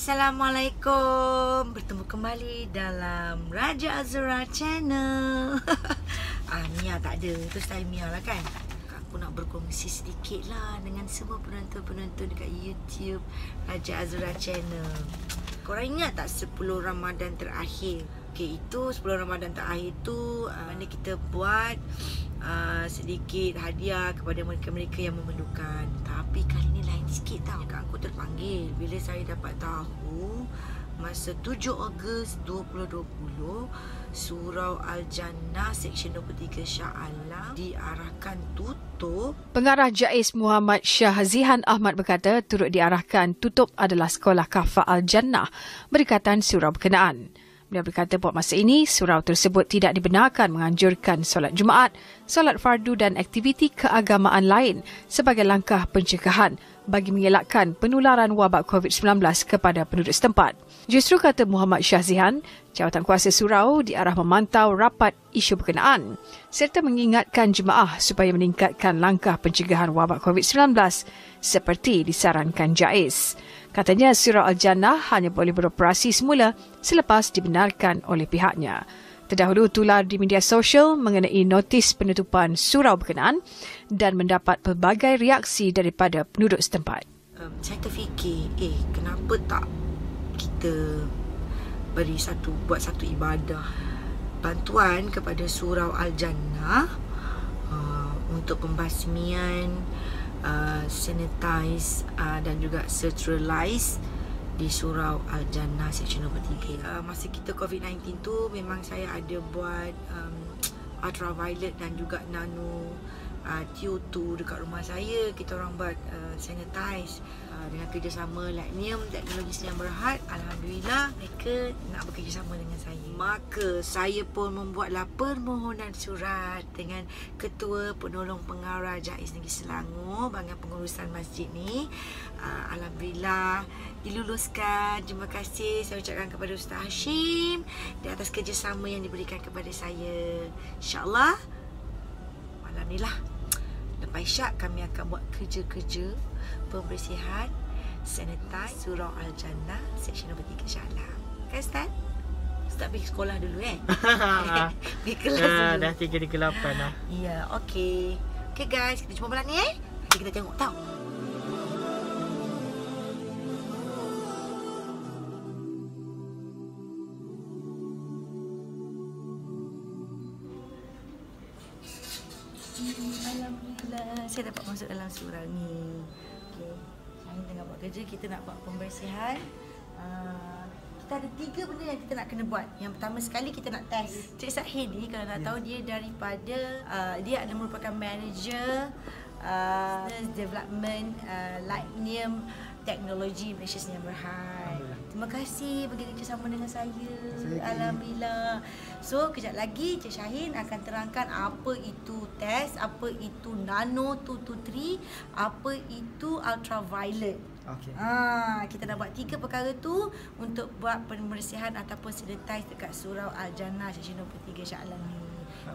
Assalamualaikum. Bertemu kembali dalam Raja Azura Channel. Mia tak ada. Itu style Mia lah kan. Aku nak berkongsi sedikit lah dengan semua penonton-penonton dekat YouTube Raja Azura Channel. Korang ingat tak 10 Ramadan terakhir? Okay, itu 10 Ramadan terakhir tu mana kita buat sedikit hadiah kepada mereka-mereka yang memerlukan. Tapi kali ni lain sikit tau. Aku terpanggil bila saya dapat tahu masa 7 Ogos 2020 Surau Al-Jannah Seksyen 23 Shah Alam diarahkan tutup. Pengarah JAIS Muhammad Syahzihan Ahmad berkata turut diarahkan tutup adalah Sekolah Kafah Al-Jannah berkaitan surau berkenaan. Beliau berkata buat masa ini, surau tersebut tidak dibenarkan menganjurkan solat Jumaat, solat fardu dan aktiviti keagamaan lain sebagai langkah pencegahan bagi mengelakkan penularan wabak COVID-19 kepada penduduk setempat. Justru kata Muhammad Syahzihan, jawatan kuasa surau diarah memantau rapat isu berkenaan serta mengingatkan jemaah supaya meningkatkan langkah pencegahan wabak COVID-19 seperti disarankan JAIS. Katanya Surau Al-Jannah hanya boleh beroperasi semula selepas dibenarkan oleh pihaknya. Terdahulu tular di media sosial mengenai notis penutupan surau berkenaan dan mendapat pelbagai reaksi daripada penduduk setempat. Saya terfikir, kenapa tak kita buat satu ibadah bantuan kepada Surau Al-Jannah untuk pembasmian, sanitize dan juga sterilize di Surau Al-Jannah Seksyen 23. Masa kita COVID-19 tu memang saya ada buat ultraviolet dan juga nano TO2 dekat rumah saya. Kita orang buat sanitize dengan kerjasama Lignium Teknologi Sdn Bhd. Alhamdulillah mereka nak bekerjasama dengan saya. Maka saya pun membuatlah permohonan surat dengan Ketua Penolong Pengarah JAIS Negeri Selangor bahagian pengurusan masjid ni. Alhamdulillah diluluskan. Terima kasih saya ucapkan kepada Ustaz Hashim di atas kerjasama yang diberikan kepada saya. InsyaAllah alhamdulillah lepas isyak kami akan buat kerja-kerja pembersihan sanitize Surau Al-Jannah Seksyen 23 Shah Alam. Kan Ustaz? Ustaz pergi sekolah dulu pergi kelas dulu. Dah 3 ke 8 dah. Ya, okey. Okey guys, kita jumpa malam ni Nanti kita tengok tau. Alhamdulillah saya dapat masuk dalam surau ni. Okey, saya tengah buat kerja. Kita nak buat pembersihan. Kita ada 3 benda yang kita nak kena buat. Yang pertama sekali kita nak test. Cik Sahid ni kalau nak tahu dia daripada dia adalah merupakan manager business development Lignium Teknologi Malaysia Sdn Bhd. Terima kasih bagi kerjasama dengan saya. Alhamdulillah. So kejap lagi Cik Syahin akan terangkan apa itu test, apa itu nano 223, apa itu ultraviolet. Okey. Kita dah buat 3 perkara tu untuk buat pembersihan ataupun sanitize dekat Surau Al-Jannah Seksyen 23 Shah Alam ni.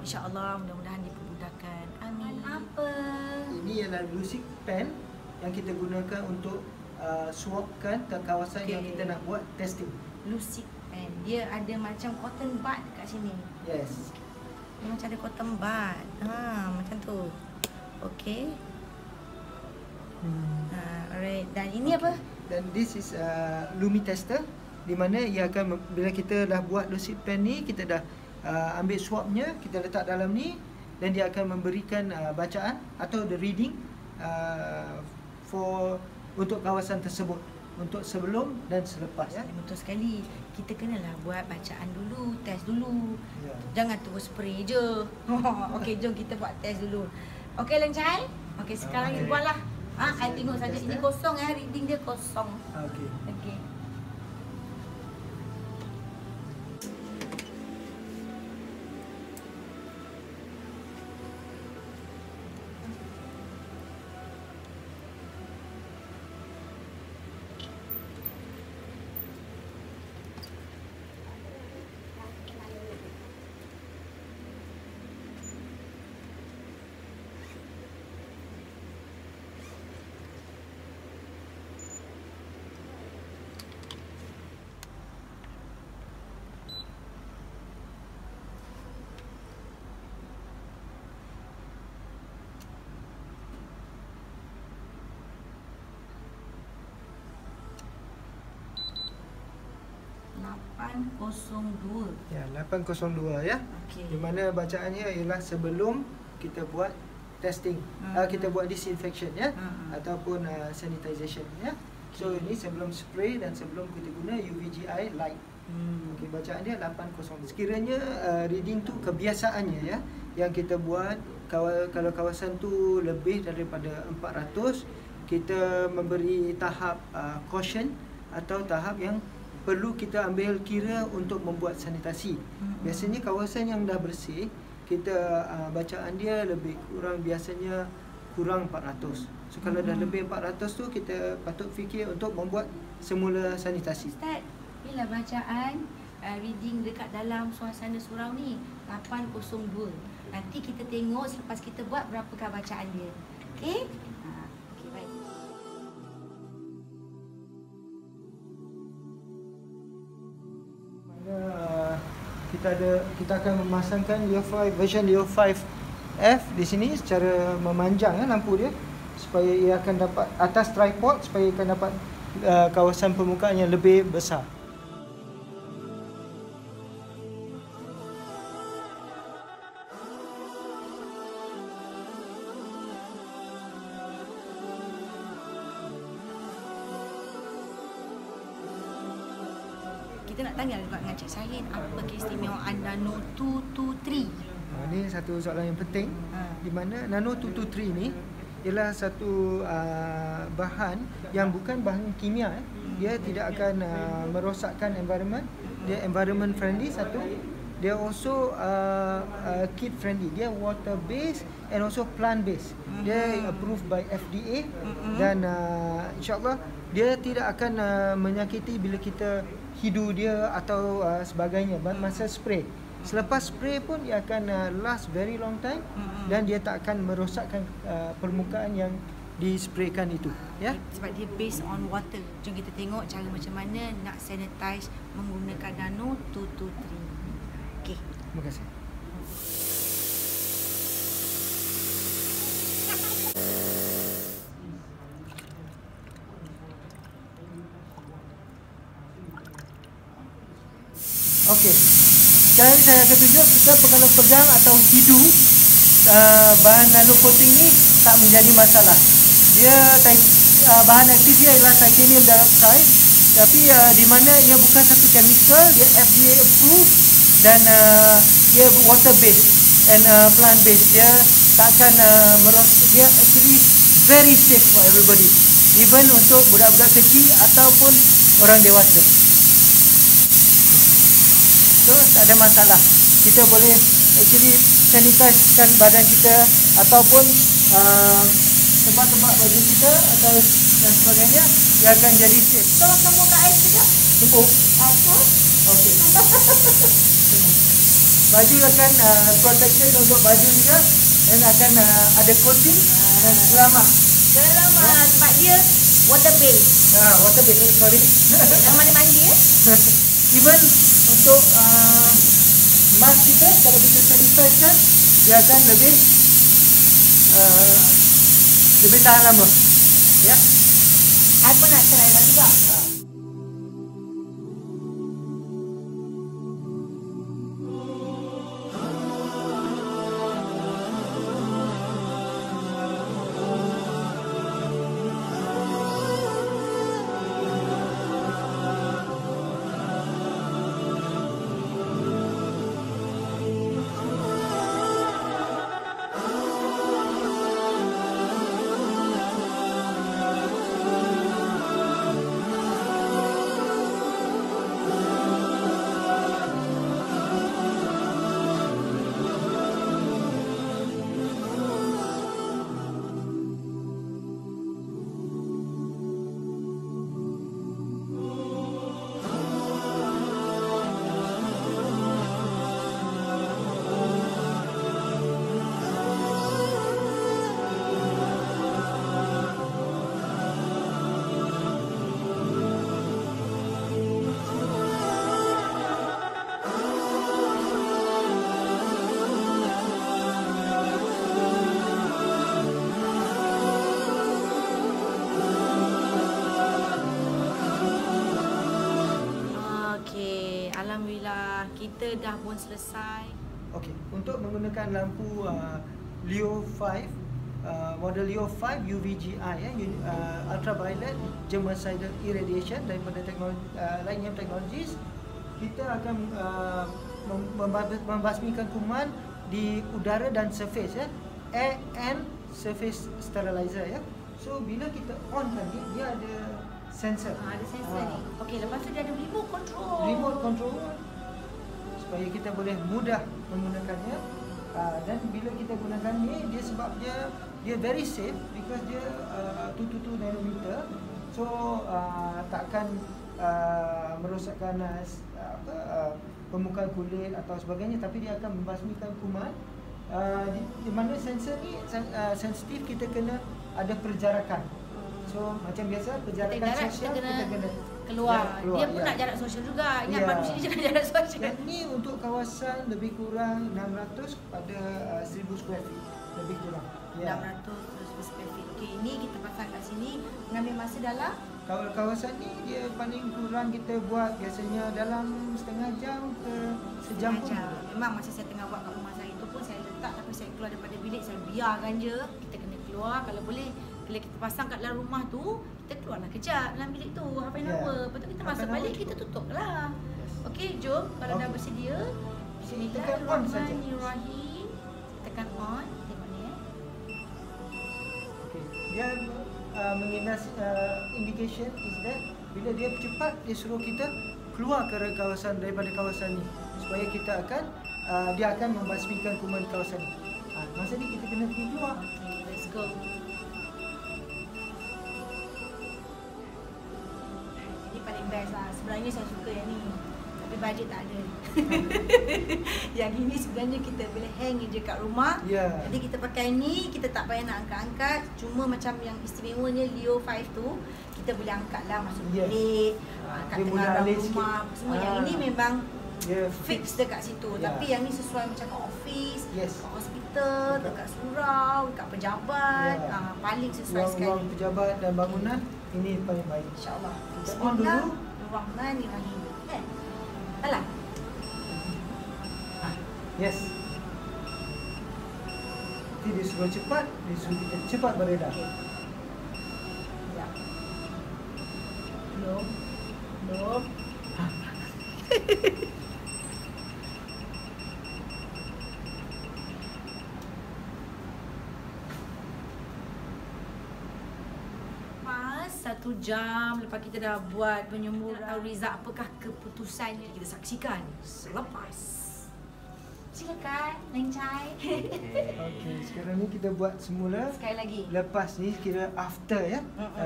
InsyaAllah mudah-mudahan dipermudahkan. Amin. Apa? Ini ialah lucid pen yang kita gunakan untuk swabkan ke kawasan yang kita nak buat testing. Lucid pen. Dia ada macam cotton bud kat sini. Yes. Dia macam ada cotton bud. Macam tu. Okey. Alright. Dan ini apa? Dan this is Lumi tester, di mana ia akan bila kita dah buat lucid pen ni, kita dah ambil swabnya, kita letak dalam ni dan dia akan memberikan bacaan atau the reading untuk kawasan tersebut, untuk sebelum dan selepas. Betul sekali. Kita kenalah buat bacaan dulu, test dulu. Ya. Jangan terus spray je. Okey, jom kita buat test dulu. Okey Lencai? Okey, sekarang kita buatlah. I tengok saja ini kosong reading dia kosong. Okey. Okey. 802. Ya, 802 ya. Okey. Di mana bacaannya ialah sebelum kita buat testing, kita buat disinfection ya, ataupun sanitization ya. So ini sebelum spray dan sebelum kita guna UVGI light. Okey, bacaan dia 802. Sekiranya reading tu kebiasaannya ya, yang kita buat kalau kawasan tu lebih daripada 400, kita memberi tahap caution atau tahap yang perlu kita ambil kira untuk membuat sanitasi. Biasanya kawasan yang dah bersih, kita bacaan dia lebih kurang biasanya kurang 400. So kalau dah lebih 400 tu kita patut fikir untuk membuat semula sanitasi. Ustaz, bila bacaan reading dekat dalam suasana surau ni 802. Nanti kita tengok selepas kita buat berapakah bacaan dia. Okey? Okey, baik. Kita akan memasangkan Leo 5 version Leo 5F di sini secara memanjang lampu dia supaya ia akan dapat atas tripod supaya ia akan dapat kawasan permukaan yang lebih besar. Kita nak tanya juga dengan Cik Sahin, apa keistimewaan Nano 223? Ini satu soalan yang penting, di mana Nano 223 ni ialah satu bahan yang bukan bahan kimia. Dia tidak akan merosakkan environment. Dia environment friendly satu. Dia also kid friendly. Dia water based and also plant based. Dia approved by FDA dan insyaAllah dia tidak akan menyakiti bila kita hidu dia atau sebagainya masa spray. Selepas spray pun dia akan last very long time dan dia tak akan merosakkan permukaan yang dispraykan itu ya. Sebab dia based on water. Jom kita tengok cara macam mana nak sanitize menggunakan Nano 223. Okey. Terima kasih. Okey. Sekarang saya akan tunjuk kita kalau pegang atau hidu bahan nano coating ni tak menjadi masalah. Dia bahan aktif dia ialah titanium dioxide, tapi di mana ia bukan satu chemical, dia FDA approved dan dia water based and plant based. Dia takkan dia actually very safe for everybody, even untuk budak-budak kecil ataupun orang dewasa. So tak ada masalah. Kita boleh actually sanitizekan badan kita ataupun tempat-tempat baju kita atau dan sebagainya, dia akan jadi safe. Tolong semua kat air sekejap. Cukup? Apa? Okey. Baju akan protection untuk baju juga dan akan ada coating dan selamat. Selamat sebab dia water based. Water based, sorry. Yang mana mandi ya? Even untuk mask kita, kalau kita sanitizekan, dia akan lebih tahan lama. Ya. Apa nak try lah juga? Alhamdulillah, kita dah pun selesai. Okey, untuk menggunakan lampu Leo 5, model Leo 5 UVGI ultraviolet germicidal irradiation daripada teknologi Lighting Technologies, kita akan membasmikan kuman di udara dan surface air and surface sterilizer So bila kita onkan ni, dia ada sensor. Ada sensor ni. Okey, lepas tu dia ada remote control. Remote control supaya kita boleh mudah menggunakannya. Dan bila kita gunakan ni, dia sebab dia very safe because dia 222 nanometer. So takkan merosakkan permukaan kulit atau sebagainya, tapi dia akan membasmikan kuman. Di mana sensor ni sensitif, kita kena ada perjarakan. So macam biasa perjarakan sosial kita kena keluar. Dia pun nak jarak sosial juga. Ingat manusia ni jangan jarak sosial. Dan ni untuk kawasan lebih kurang 600 pada 1000 square feet lebih kurang. 600 square feet. Okey, ini kita pasang kat sini, mengambil masa dalam kawasan ni dia paling kurang kita buat biasanya dalam setengah jam ke sejam pun. Memang masa saya tengah buat kat rumah saya tu pun saya letak, tapi saya keluar daripada bilik, saya biarkan je. Kita kena keluar, kalau boleh bila kita pasang kat dalam rumah tu, kita keluarlah kejap dalam bilik tu, half an hour. Lepas tu kita masuk balik, kita tutup lah. Okey, jom kalau dah bersedia. Bismillahirrahmanirrahim. Tekan on, tengok ni Okey, dia indication is that bila dia cepat, dia suruh kita keluar ke kawasan, daripada kawasan ni, supaya kita akan dia akan membasmikan kuman kawasan ni. Masa ni kita kena pergi keluar. Okay, let's go. Ini paling best lah. Sebenarnya saya suka yang ni, tapi bajet tak ada. Yang ini sebenarnya kita boleh hang je kat rumah. Jadi kita pakai ni, kita tak payah nak angkat-angkat. Cuma macam yang istimewanya Leo 5 tu, kita boleh angkat lah masuk bilik, kat tengah rumah. Semua yang ini memang fix dekat situ. Tapi yang ni sesuai macam kat office, kat hospital, dekat surau, dekat pejabat. Paling sesuai sekali. Ruang pejabat dan bangunan, ini paling baik. InsyaAllah. Kita on dulu. Bismillahirrahmanirrahim. Alah. Yes. Nanti dia suruh cepat, dia suruh kita cepat beredar. Ya. Belum. Pas 1 jam lepas kita dah buat penyemburan, tahu result apakah keputusannya, kita saksikan selepas. Silakan, Lencai. Okey, sekarang ni kita buat semula. Sekali lagi. Lepas ni kira after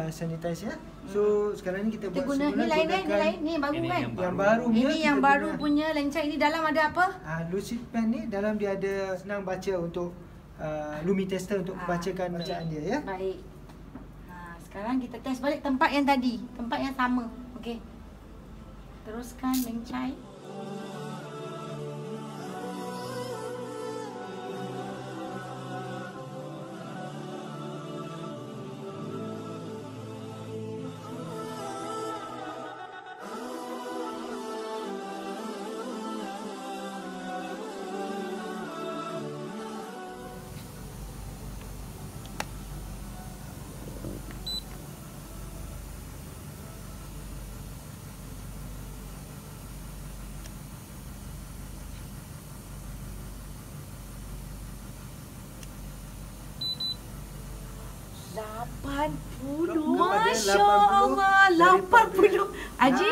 sanitize ya. So sekarang ni kita buat semula. Ni lain ni baru kan? Yang baru punya. Ini yang baru punya Lencai. Ini dalam ada apa? Lucid Pen ni dalam dia ada senang baca untuk Lumi Tester untuk bacakan bacaan dia ya. Baik. Sekarang kita test balik tempat yang tadi, tempat yang sama. Okey. Teruskan Lencai. Masya Allah, 80. Haji?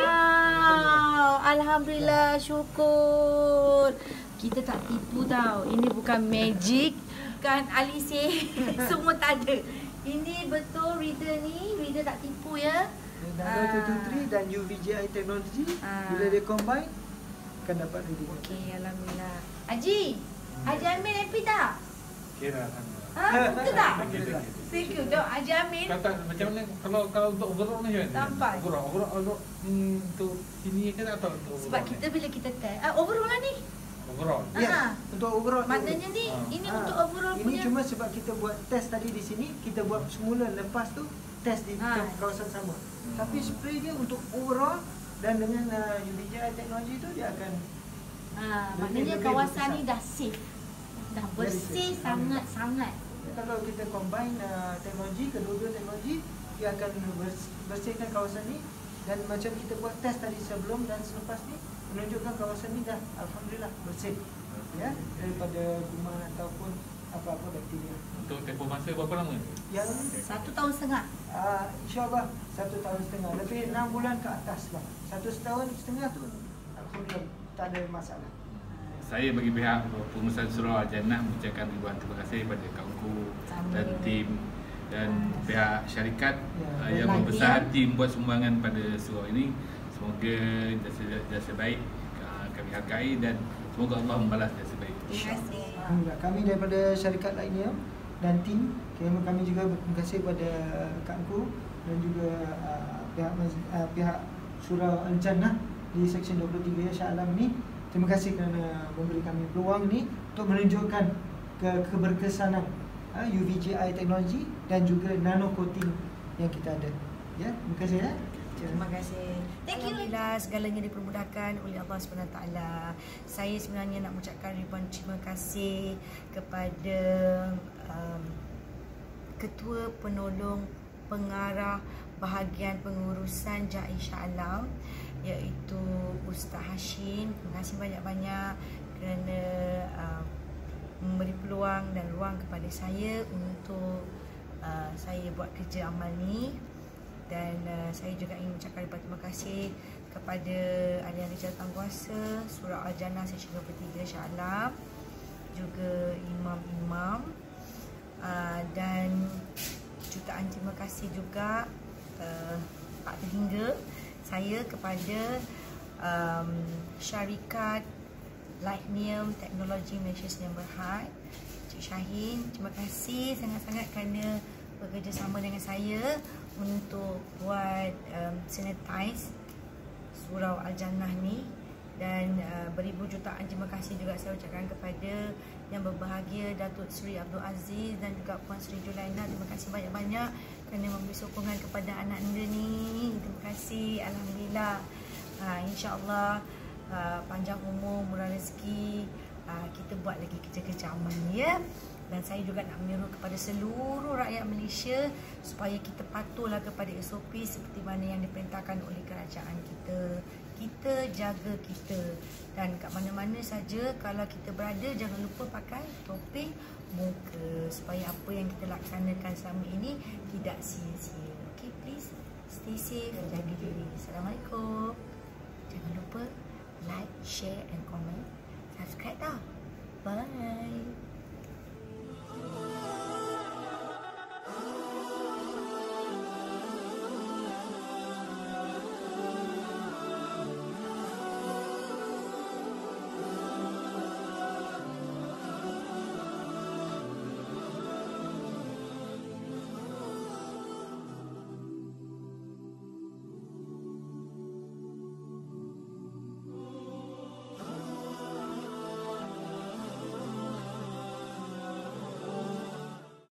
Alhamdulillah, syukur. Kita tak tipu tau. Ini bukan magic, bukan alisih. Semua tak ada. Ini betul reader ni. Reader tak tipu ya. Nano 223 dan UVGI teknologi, bila dia combine akan dapat reading. Okey, alhamdulillah. Haji ambil MP tak? Kira betul tak? Thank you. Dok, Haji Amin. Kata macam mana kalau untuk overall ni kan? Sampai. Overall untuk sini ke atau untuk overall? Sebab kita bila kita test, overall lah ni. Overall. Ya, untuk overall. Maknanya ni, ini untuk overall ini punya. Ini cuma sebab kita buat test tadi di sini, kita buat semula, lepas tu test di kawasan sama. Tapi spray dia untuk overall Dan dengan UVGI teknologi itu dia akan maknanya lebih kawasan besar. ni dah safe. Dah Very bersih safe. sangat-sangat. Kalau kita combine teknologi, kedua-dua teknologi, dia akan bersihkan kawasan ni. Dan macam kita buat test tadi sebelum dan selepas ni, menunjukkan kawasan ni dah alhamdulillah bersih, ya, daripada kuman ataupun apa-apa bakteria. Untuk tempoh masa berapa lama? Yang 1 tahun setengah. InsyaAllah 1 tahun setengah, lebih 6 bulan ke atas lah. 1 tahun setengah tu alhamdulillah tak ada masalah. Saya bagi pihak pengurusan Surau Al-Jannah mengucapkan ribuan terima kasih kepada kawanku dan tim dan pihak syarikat yang membesar hati membuat sumbangan pada surau ini. Semoga jasa baik kami hargai dan semoga Allah membalas jasa baik. Terima kasih. Alhamdulillah. Kami daripada syarikat lainnya dan tim, kami juga berterima kasih kepada rekanku dan juga pihak Surau Al-Jannah di Seksyen 23 Shah Alam ni. Terima kasih kerana memberi kami peluang ni untuk menunjukkan keberkesanan UVGI teknologi dan juga nano coating yang kita ada. Ya, terima kasih ya. Terima kasih. Thank you. Alhamdulillah segalanya dipermudahkan oleh Allah SWT. Saya sebenarnya nak mengucapkan ribuan terima kasih kepada Ketua Penolong Pengarah Bahagian Pengurusan JAI Shah Alam, iaitu Ustaz Hashim. Terima kasih banyak-banyak kerana memberi peluang dan ruang kepada saya untuk saya buat kerja amal ni. Dan saya juga ingin mengucapkan terima kasih kepada Ahli-Ahli Jawatankuasa Surau Al-Jannah Seksyen 23 Shah Alam, juga imam-imam, dan jutaan terima kasih juga tak terhingga saya kepada syarikat Lightnium Technology Malaysia Sdn Bhd, Cik Syahin. Terima kasih sangat-sangat kerana bekerjasama dengan saya untuk buat sanitize Surau Al-Jannah ni. Dan beribu jutaan terima kasih juga saya ucapkan kepada yang berbahagia Datuk Seri Abdul Aziz dan juga Puan Seri Julaina. Terima kasih banyak-banyak kerana memberi sokongan kepada anak anda ni. Terima kasih. Alhamdulillah. InsyaAllah panjang umur, murah rezeki, kita buat lagi kerja-kerja amal ni, ya. Dan saya juga nak menyeru kepada seluruh rakyat Malaysia supaya kita patuhlah kepada SOP seperti mana yang diperintahkan oleh kerajaan kita. Kita jaga kita, dan kat mana-mana saja kalau kita berada, jangan lupa pakai topi muka supaya apa yang kita laksanakan selama ini tidak sia-sia. Okay, please stay safe, jaga diri. Assalamualaikum. Jangan lupa like, share and comment. Subscribe tau. Bye.